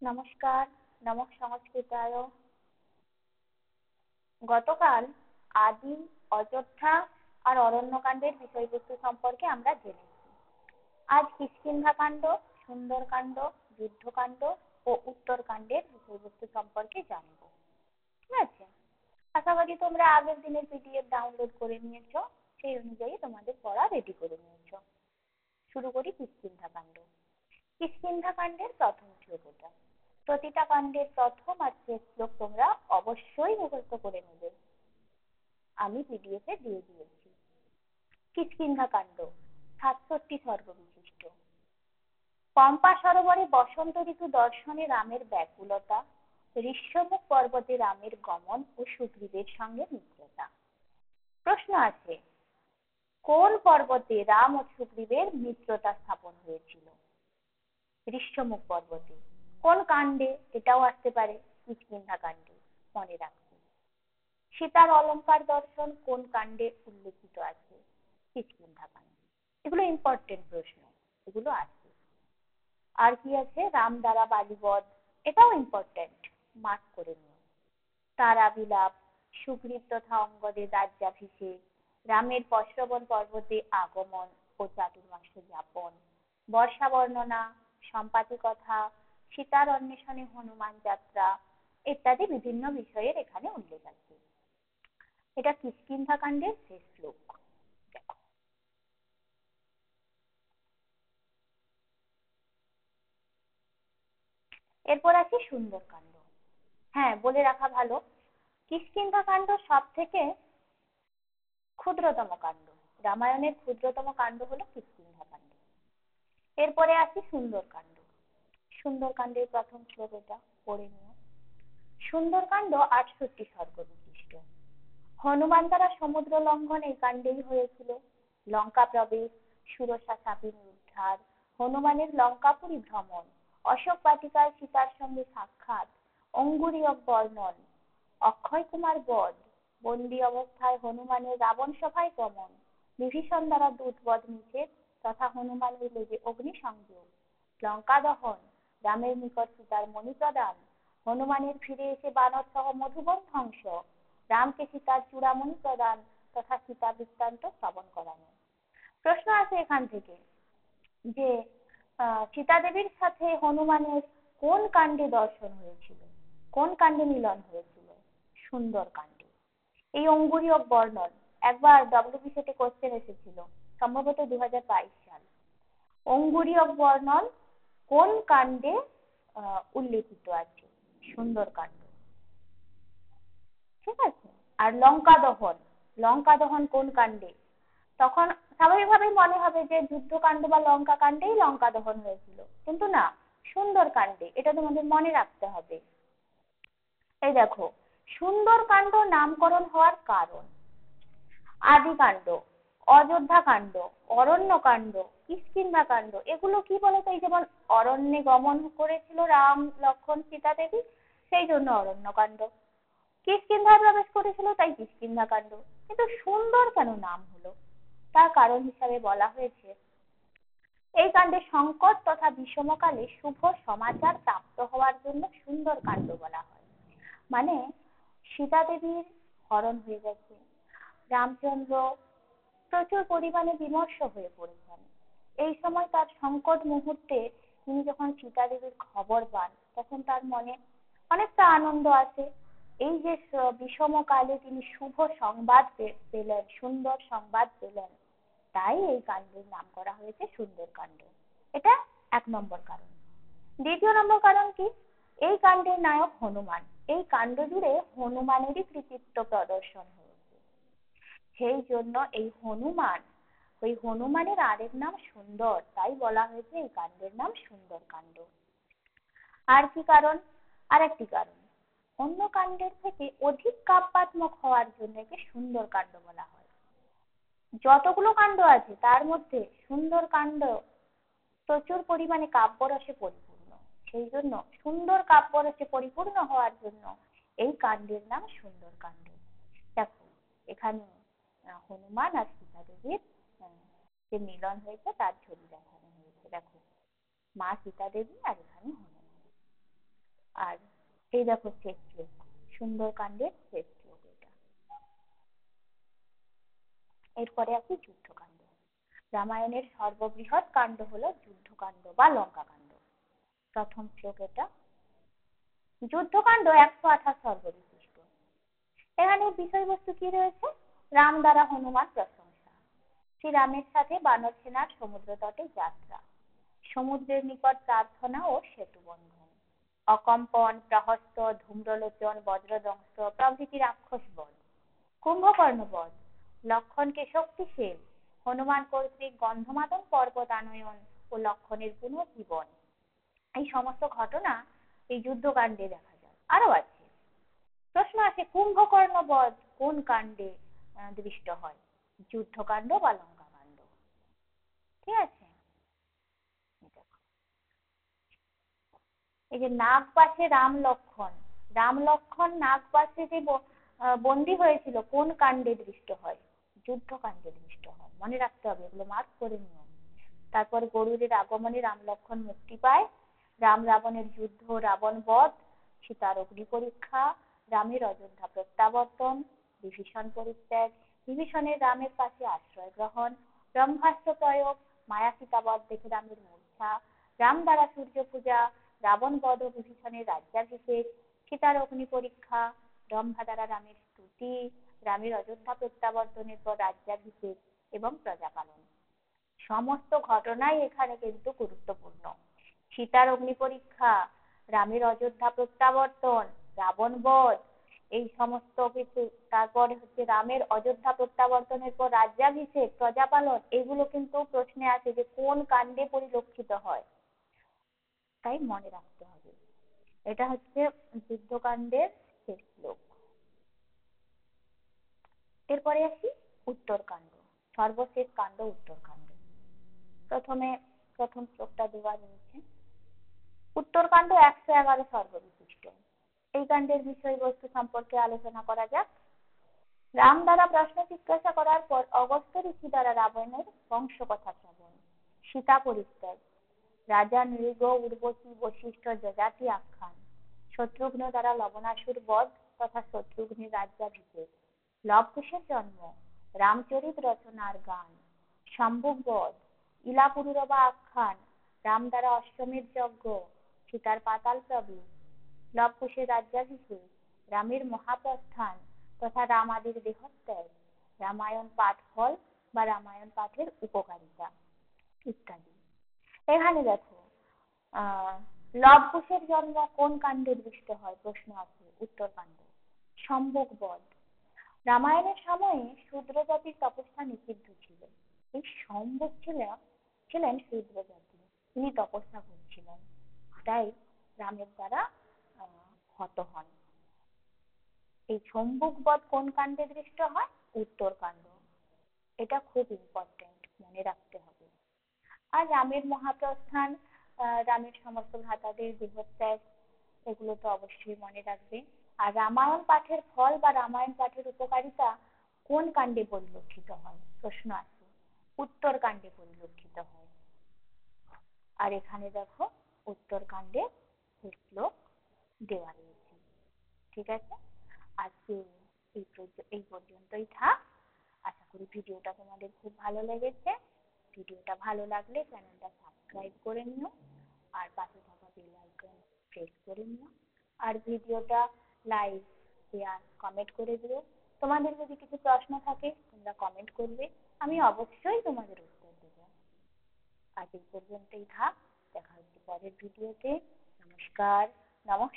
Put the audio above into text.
নমস্কার, নমঃ সংস্কৃতায়। গতকাল আদি, অযোধ্যা আর অরণ্যকাণ্ডের বিষয়বস্তু সম্পর্কে আমরা জেনেছি। আজ কিষ্কিন্ধাকাণ্ড, সুন্দরকাণ্ড, যুদ্ধকাণ্ড ও উত্তরকাণ্ডের বিষয়বস্তু সম্পর্কে জানব। ঠিক আছে? আশা করি তোমরা আগের দিনের পিডিএফ ডাউনলোড করে নিয়েছো, সেই অনুযায়ী তোমাদের পড়া রেডি করে নিয়েছো। শুরু করি কিষ্কিন্ধাকাণ্ড। কিষ্কিন্ধাকাণ্ডের প্রথম শ্লোকটা। প্রতিটা কাণ্ডের প্রথম আর শেষ শ্লোক তোমরা অবশ্যই মুখস্থ করে নেবে, আমি পিডিএফে দিয়ে দিয়েছি। কিষ্কিন্ধাকাণ্ড ৬৭ সর্গ বিশিষ্ট। পম্পা সরোবরে বসন্ত ঋতু দর্শনে রামের ব্যাকুলতা, ঋষ্যমুখ পর্বতে রামের গমন ও সুগ্রীবের সঙ্গে মিত্রতা। প্রশ্ন আছে, কোন পর্বতে রাম ও সুগ্রীবের মিত্রতা স্থাপন হয়েছিল? ঋষ্যমুখ পর্বতে। কোন কাণ্ডে? এটাও আসতে পারে কিষ্কিন্ধাকাণ্ডে, মনে রাখবে। সীতার অলংকার দর্শন কোন কাণ্ডে উল্লেখিত আছে? কিষ্কিন্ধাকাণ্ডে। এগুলো ইম্পর্টেন্ট প্রশ্ন, এগুলো আছে। আর কি আছে? রাম দ্বারা বালিবধ, এটাও ইম্পর্টেন্ট, মার্ক করে নিও। তারা বিলাপ, সুগ্রীব তথা অঙ্গদের রাজ্যাভিষেক, রামের পশ্রবণ পর্বতে আগমন ও চাতুর্মাস্য যাপন, বর্ষা বর্ণনা, সম্পাতি কথা, সীতার অন্বেষণে হনুমান যাত্রা ইত্যাদি বিভিন্ন বিষয়ের এখানে উল্লেখ আছে। এটা কিষ্কিন্ধাকাণ্ডের শেষ শ্লোক। দেখো, এরপর আছে সুন্দরকাণ্ড। হ্যাঁ, বলে রাখা ভালো, কিষ্কিন্ধাকাণ্ড সব থেকে ক্ষুদ্রতম কাণ্ড। রামায়ণের ক্ষুদ্রতম কাণ্ড হলো কিষ্কিন্ধাকাণ্ড। এরপরে আছে সুন্দরকাণ্ড। সুন্দরকাণ্ডের প্রথম শ্লোক এটা, পড়ে নিও। সুন্দরকাণ্ড ৬৮ সর্গ বিশিষ্ট। হনুমান দ্বারা সমুদ্র লঙ্ঘন এই কাণ্ডেই হয়েছিল। লঙ্কা প্রবেশ, সুরসা সাপিনী উদ্ধার, হনুমানের লঙ্কাপুরী ভ্রমণ, অশোক বাটিকায় সীতার সঙ্গে সাক্ষাৎ, অঙ্গুরীয়ক বর্ণন, অক্ষয় কুমার বধ, বন্দী অবস্থায় হনুমানের রাবণ সভায় গমন, বিভীষণ দ্বারা দূতবধ নিষেধ তথা হনুমানের লেগে অগ্নি সংযোগ, লঙ্কা দহন, রামের নিকট সীতার মণি প্রদান, হনুমানের ফিরে এসে বানর সহ মধুবন ধ্বংস, রামকে সীতার চূড়ামণি প্রদান তথা সীতা বৃত্তান্ত শ্রবণ করানো। প্রশ্ন আছে এখান থেকে যে সীতা দেবীর সাথে হনুমানের কোন কাণ্ডে দর্শন হয়েছিল, কোন কাণ্ডে মিলন হয়েছিল? সুন্দরকাণ্ডে। এই অঙ্গুরীয়ক বর্ণন একবার ডব্লিউবিসিতে কোশ্চেন এসেছিল, সম্ভবত ২০২২ সাল। অঙ্গুরীয়ক বর্ণন কোন কাণ্ডে উল্লেখিত আছে? সুন্দরকাণ্ড। ঠিক আছে? আর লঙ্কা দহন, লঙ্কা দহন কোন কাণ্ডে? তখন স্বাভাবিকভাবেই মনে হবে যে যুদ্ধকাণ্ড বা লঙ্কা কাণ্ডেই লঙ্কা দহন হয়েছিল, কিন্তু না, সুন্দরকাণ্ডে। এটা তোমাদের মনে রাখতে হবে। এই দেখো, সুন্দরকাণ্ড নামকরণ হওয়ার কারণ, আদিকাণ্ড, অযোধ্যাকাণ্ড, অরণ্যকাণ্ড, কিষ্কিন্ধাকাণ্ড, এগুলো কি বলতো? এই যেমন অরণ্যে গমন করেছিল রাম লক্ষ্মণ সীতা দেবী, সেই জন্য অরণ্যকাণ্ড। কিষ্কিন্ধায় প্রবেশ করেছিল, তাই কিষ্কিন্ধাকাণ্ড। কিন্তু সুন্দর কেন নাম হলো? তার কারণ হিসাবে বলা হয়েছে, এই কাণ্ডে সংকট তথা বিষমকালে শুভ সমাচার প্রাপ্ত হওয়ার জন্য সুন্দরকাণ্ড বলা হয়। মানে সীতা দেবীর হরণ হয়ে গেছে, রামচন্দ্র প্রচুর পরিমাণে বিমর্ষ হয়ে পড়েছেন। এই সময় তার সংকট মুহূর্তে তিনি যখন সীতা দেবীর খবর পান, তখন তার মনে অনেকটা আনন্দ আসে। এই যে বিষমকালে তিনি শুভ সংবাদ পেলেন, সুন্দর সংবাদ পেলেন, তাই এই কাণ্ডের নাম করা হয়েছে সুন্দরকাণ্ড। এটা ১ নম্বর কারণ। দ্বিতীয় নম্বর কারণ কি? এই কাণ্ডের নায়ক হনুমান। এই কাণ্ড জুড়ে হনুমানেরই কৃতিত্ব প্রদর্শন হয়েছে। সেই জন্য এই হনুমান, ওই হনুমানের আরেক নাম সুন্দর, তাই বলা হয়েছে এই কাণ্ডের নাম সুন্দরকাণ্ড। আর কি কারণ? আরেকটি কারণ, অন্য কাণ্ডের থেকে অধিক কাব্যাত্মক হওয়ার জন্য একে সুন্দরকাণ্ড বলা হয়। যতগুলো কাণ্ড আছে তার মধ্যে সুন্দরকাণ্ড প্রচুর পরিমাণে কাব্যরসে পরিপূর্ণ, সেই জন্য সুন্দর কাব্যরসে পরিপূর্ণ হওয়ার জন্য এই কাণ্ডের নাম সুন্দরকাণ্ড। দেখো, এখানে হনুমান আর সীতা দেবীর যে মিলন হয়েছে তার ছবি দেখানো হয়েছে। দেখো, মা সীতা দেবী আর এখানে হনুমান। এই দেখো শেষ শ্লোক, সুন্দরকাণ্ডের শেষ শ্লোক এটা। এরপরে আসি যুদ্ধকাণ্ড। রামায়ণের সর্ববৃহৎ কাণ্ড হলো যুদ্ধকাণ্ড বা লঙ্কাকাণ্ড। প্রথম শ্লোক এটা। যুদ্ধকাণ্ড 128 সর্গ বিশিষ্ট। এখানে বিষয়বস্তু কি রয়েছে? রাম দ্বারা হনুমান প্রশংসা, শ্রীরামের সাথে বানর সেনার সমুদ্র তটে যাত্রা, সমুদ্রের নিকট প্রার্থনা ও সেতু বন্ধন, অকম্পন, প্রহস্ত, ধূম্রলোচন, বজ্রদংশ প্রভৃতি রাক্ষস বধ, কুম্ভকর্ণ বধ, লক্ষণকে শক্তিশীল, হনুমান কর্তৃক গন্ধমাদন পর্বত আনয়ন ও লক্ষণের পুনর্জীবন, এই সমস্ত ঘটনা এই যুদ্ধকাণ্ডে দেখা যায়। আরো আছে, প্রশ্ন আছে কুম্ভকর্ণ বধ কোন কাণ্ডে দৃষ্ট হয়? যুদ্ধকাণ্ড বা লঙ্কাকাণ্ড। ঠিক আছে, এই যে নাগপাশে রাম লক্ষণ নাগপাশে যে বন্দী হয়েছিল কোন কাণ্ডে দৃষ্ট হয়? যুদ্ধকাণ্ডে দৃষ্ট হয়। মনে রাখতে হবে, এগুলো মার্ক করে নিও। তারপর গরুরের আগমনে রাম লক্ষণ মুক্তি পায়, রাম রাবণের যুদ্ধ, রাবণ বধ, সীতার অগ্নি পরীক্ষা, রামের অযোধ্যা প্রত্যাবর্তন, বিভীষণ পরিত্যাগ, বিভীষণের রামের কাছে আশ্রয় গ্রহণ, ব্রহ্মাস্ত্র প্রয়োগ, মায়া সীতা বধ দেখে রামের মূর্ছা, রাম দ্বারা সূর্য পূজা, রাবণ বধ ও বিভীষণের রাজ্যাভিষেক, সীতার অগ্নি পরীক্ষা, ব্রহ্মা দ্বারা রামের স্তুতি, রামের অযোধ্যা প্রত্যাবর্তনের পর রাজ্যাভিষেক এবং প্রজাপালন। সমস্ত ঘটনাই এখানে কিন্তু গুরুত্বপূর্ণ। সীতার অগ্নি পরীক্ষা, রামের অযোধ্যা প্রত্যাবর্তন, রাবণ বধ, এই সমস্ত কিছু, তারপরে হচ্ছে রামের অযোধ্যা প্রত্যাবর্তনের পর রাজ্যাভিষেক, প্রজাপালন, এগুলো কিন্তু প্রশ্নে আসে যে কোন কাণ্ডে পরিলক্ষিত হয়, তাই মনে রাখতে হবে। এটা হচ্ছে যুদ্ধকাণ্ডের শেষ শ্লোক। এরপরে আসি উত্তরকাণ্ড, সর্বশেষ কাণ্ড উত্তরকাণ্ড। প্রথম শ্লোকটা দেওয়া রয়েছে। উত্তরকাণ্ড 111 সর্গ বিশিষ্ট। এই কাণ্ডের বিষয়বস্তু সম্পর্কে আলোচনা করা যাক। রাম দ্বারা প্রশ্ন জিজ্ঞাসা করার পর অগস্ত্য ঋষি দ্বারা রাবণের বংশ কথা শ্রবণ, সীতা পরিত্যাগ, রাজা নৃগ, উর্বশী, বশিষ্ঠ, যযাতি আখ্যান, শত্রুঘ্ন দ্বারা লবণাসুর বধ তথা শত্রুঘ্নের রাজ্যাভিষেক, লবকুশের জন্ম, রামচরিত রচনার গান, সম্ভোগ বধ, ইলাপুরুরবা আখ্যান, রাম দ্বারা অশ্বমেধ যজ্ঞ, সীতার পাতাল প্রবেশ, লবকুশের রাজ্যাভিষেক, রামের মহাপ্রস্থান তথা রামাদির দেহত্যাগ, রামায়ণ পাঠ ফল বা রামায়ণ পাঠের উপকারিতা ইত্যাদি। এখানে দেখো লবকুশের জন্ম কোন কাণ্ডে দৃষ্ট হয়? প্রশ্ন আছে। উত্তরকাণ্ড। সম্ভোগ বধ, রামায়ণের সময়ে শূদ্র জাতির তপস্যা নিষিদ্ধ ছিল। এই সম্ভোগ ছিলেন শূদ্র জাতি, তিনি তপস্যা করছিলেন, তাই রামের দ্বারা হত হন। এই সম্ভোগ বধ কোন কাণ্ডে দৃষ্ট হয়? উত্তরকাণ্ড। এটা খুব ইম্পর্টেন্ট, মনে রাখতে হবে। আর রামের মহাপ্রস্থান, রামের সমস্ত ভ্রাতাদের দেহত্যাগ, এগুলো তো অবশ্যই মনে রাখবে। আর রামায়ণ পাঠের ফল বা রামায়ণ পাঠের উপকারিতা কোন কাণ্ডে পরিলক্ষিত হয়? প্রশ্ন আছে। উত্তরকাণ্ডে পরিলক্ষিত হয়। আর এখানে দেখো উত্তরকাণ্ডে শ্লোক দেওয়া রয়েছে। ঠিক আছে, আজকে এই পর্যন্তই থাক। আশা করি ভিডিওটা তোমাদের খুব ভালো লেগেছে। ভিডিওটা ভালো লাগলে চ্যানেলটা সাবস্ক্রাইব করে নিও, আর পাশে থাকা বেল আইকন প্রেস করে নিও, আর ভিডিওটা লাইক, শেয়ার, কমেন্ট করে দিও। তোমাদের যদি কিছু প্রশ্ন থাকে তোমরা কমেন্ট করবে, আমি অবশ্যই তোমাদের উত্তর দেব। আজ এই পর্যন্তই থাক, দেখা হচ্ছে পরের ভিডিওতে। নমস্কার, নমঃ।